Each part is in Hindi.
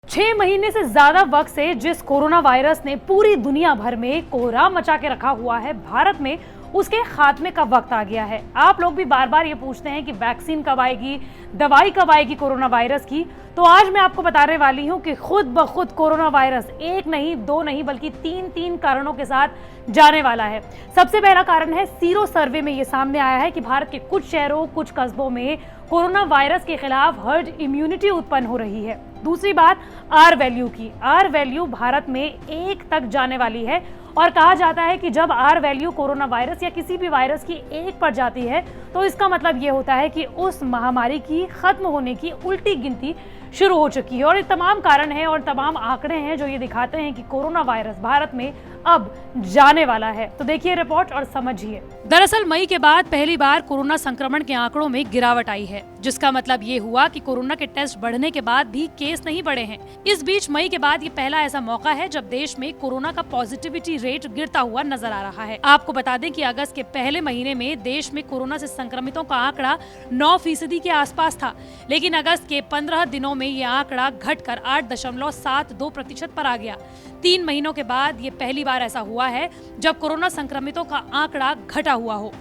6 महीने से ज्यादा वक्त से जिस कोरोना वायरस ने पूरी दुनिया भर में कोहराम मचा के रखा हुआ है, भारत में उसके खात्मे का वक्त आ गया है। आप लोग भी बार बार ये पूछते हैं कि वैक्सीन कब आएगी, दवाई कब आएगी कोरोना वायरस की। तो आज मैं आपको बताने वाली हूँ कि खुद ब खुद कोरोना वायरस एक नहीं, दो नहीं, बल्कि तीन कारणों के साथ जाने वाला है। सबसे पहला कारण है, सीरो सर्वे में ये सामने आया है कि भारत के कुछ शहरों, कुछ कस्बों में कोरोना वायरस के खिलाफ हर्ड इम्यूनिटी उत्पन्न हो रही है। दूसरी बात आर वैल्यू की। आर वैल्यू भारत में 1 तक जाने वाली है और कहा जाता है कि जब आर वैल्यू कोरोना वायरस या किसी भी वायरस की 1 पर जाती है तो इसका मतलब ये होता है कि उस महामारी की खत्म होने की उल्टी गिनती शुरू हो चुकी है। और ये तमाम कारण हैं और तमाम आंकड़े हैं जो ये दिखाते हैं कि कोरोना वायरस भारत में अब जाने वाला है। तो देखिए रिपोर्ट और समझिए। दरअसल मई के बाद पहली बार कोरोना संक्रमण के आंकड़ों में गिरावट आई है, जिसका मतलब ये हुआ कि कोरोना के टेस्ट बढ़ने के बाद भी केस नहीं बढ़े हैं। इस बीच मई के बाद ये पहला ऐसा मौका है जब देश में कोरोना का पॉजिटिविटी रेट गिरता हुआ नजर आ रहा है। आपको बता दें कि अगस्त के पहले महीने में देश में कोरोना से संक्रमितों का आंकड़ा 9% के आसपास था, लेकिन अगस्त के 15 दिनों में ये आंकड़ा घटकर 8.72% पर आ गया। 3 महीनों के बाद ये पहली बार ऐसा हुआ है जब कोरोना संक्रमितों का आंकड़ा घटा हुआ हो।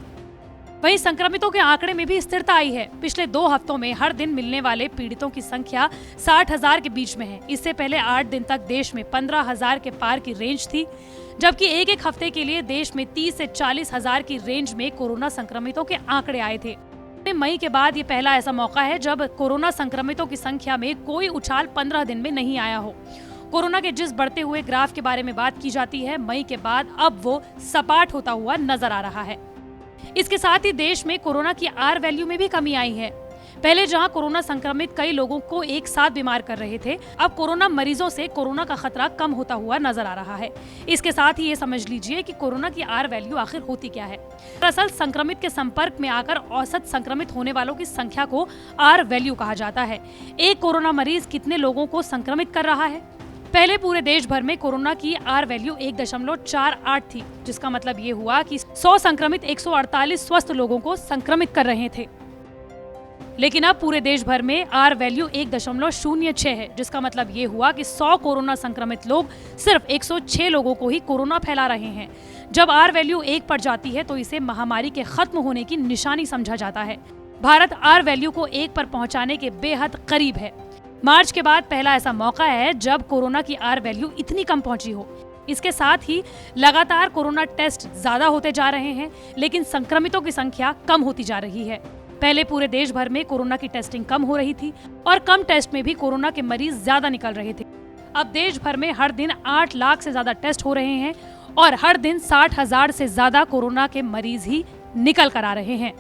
वहीं संक्रमितों के आंकड़े में भी स्थिरता आई है। पिछले 2 हफ्तों में हर दिन मिलने वाले पीड़ितों की संख्या 60,000 के बीच में है। इससे पहले 8 दिन तक देश में 15,000 के पार की रेंज थी, जबकि एक हफ्ते के लिए देश में 30 से 40,000 की रेंज में कोरोना संक्रमितों के आंकड़े आए थे। मई के बाद ये पहला ऐसा मौका है जब कोरोना संक्रमितों की संख्या में कोई उछाल 15 दिन में नहीं आया हो। कोरोना के जिस बढ़ते हुए ग्राफ के बारे में बात की जाती है, मई के बाद अब वो सपाट होता हुआ नजर आ रहा है। इसके साथ ही देश में कोरोना की आर वैल्यू में भी कमी आई है। पहले जहां कोरोना संक्रमित कई लोगों को एक साथ बीमार कर रहे थे, अब कोरोना मरीजों से कोरोना का खतरा कम होता हुआ नजर आ रहा है। इसके साथ ही ये समझ लीजिए कि कोरोना की आर वैल्यू आखिर होती क्या है। दरअसल संक्रमित के संपर्क में आकर औसत संक्रमित होने वालों की संख्या को आर वैल्यू कहा जाता है। एक कोरोना मरीज कितने लोगों को संक्रमित कर रहा है। पहले पूरे देश भर में कोरोना की आर वैल्यू 1.48 थी, जिसका मतलब ये हुआ कि 100 संक्रमित 148 स्वस्थ लोगों को संक्रमित कर रहे थे। लेकिन अब पूरे देश भर में आर वैल्यू 1.06 है, जिसका मतलब ये हुआ कि 100 कोरोना संक्रमित लोग सिर्फ 106 लोगों को ही कोरोना फैला रहे हैं। जब आर वैल्यू 1 पर जाती है तो इसे महामारी के खत्म होने की निशानी समझा जाता है। भारत आर वैल्यू को 1 पर पहुंचाने के बेहद करीब है। मार्च के बाद पहला ऐसा मौका है जब कोरोना की आर वैल्यू इतनी कम पहुंची हो। इसके साथ ही लगातार कोरोना टेस्ट ज्यादा होते जा रहे हैं, लेकिन संक्रमितों की संख्या कम होती जा रही है। पहले पूरे देश भर में कोरोना की टेस्टिंग कम हो रही थी और कम टेस्ट में भी कोरोना के मरीज ज्यादा निकल रहे थे। अब देश भर में हर दिन 8 लाख से ज्यादा टेस्ट हो रहे हैं और हर दिन 60,000 से ज्यादा कोरोना के मरीज ही निकल कर आ रहे हैं।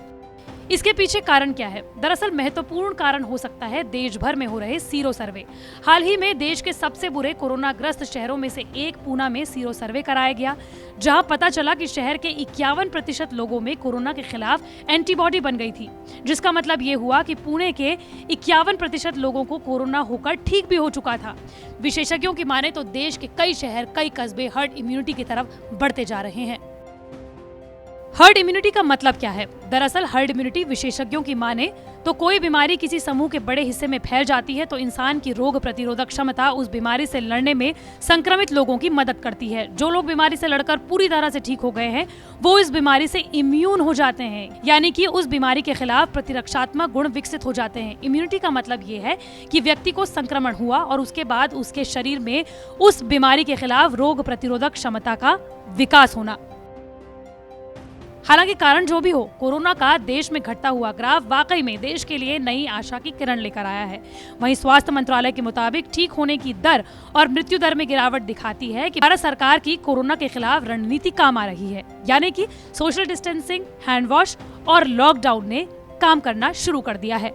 इसके पीछे कारण क्या है? दरअसल महत्वपूर्ण कारण हो सकता है देश भर में हो रहे सीरो सर्वे। हाल ही में देश के सबसे बुरे कोरोना ग्रस्त शहरों में से एक पूना में सीरो सर्वे कराया गया, जहां पता चला कि शहर के 51% लोगों में कोरोना के खिलाफ एंटीबॉडी बन गई थी, जिसका मतलब ये हुआ कि पुणे के 51% लोगों को कोरोना होकर ठीक भी हो चुका था। विशेषज्ञों की माने तो देश के कई शहर, कई कस्बे हर्ड इम्यूनिटी की तरफ बढ़ते जा रहे हैं। हर्ड इम्यूनिटी का मतलब क्या है? दरअसल हर्ड इम्यूनिटी विशेषज्ञों की माने तो कोई बीमारी किसी समूह के बड़े हिस्से में फैल जाती है तो इंसान की रोग प्रतिरोधक क्षमता उस बीमारी से लड़ने में संक्रमित लोगों की मदद करती है। जो लोग बीमारी से लड़कर पूरी तरह से ठीक हो गए हैं, वो इस बीमारी से इम्यून हो जाते हैं, यानी कि उस बीमारी के खिलाफ प्रतिरक्षात्मक गुण विकसित हो जाते हैं। इम्यूनिटी का मतलब ये है कि व्यक्ति को संक्रमण हुआ और उसके बाद उसके शरीर में उस बीमारी के खिलाफ रोग प्रतिरोधक क्षमता का विकास होना। हालांकि कारण जो भी हो, कोरोना का देश में घटता हुआ ग्राफ वाकई में देश के लिए नई आशा की किरण लेकर आया है। वहीं स्वास्थ्य मंत्रालय के मुताबिक ठीक होने की दर और मृत्यु दर में गिरावट दिखाती है कि भारत सरकार की कोरोना के खिलाफ रणनीति काम आ रही है, यानी कि सोशल डिस्टेंसिंग, हैंड वॉश और लॉकडाउन ने काम करना शुरू कर दिया है।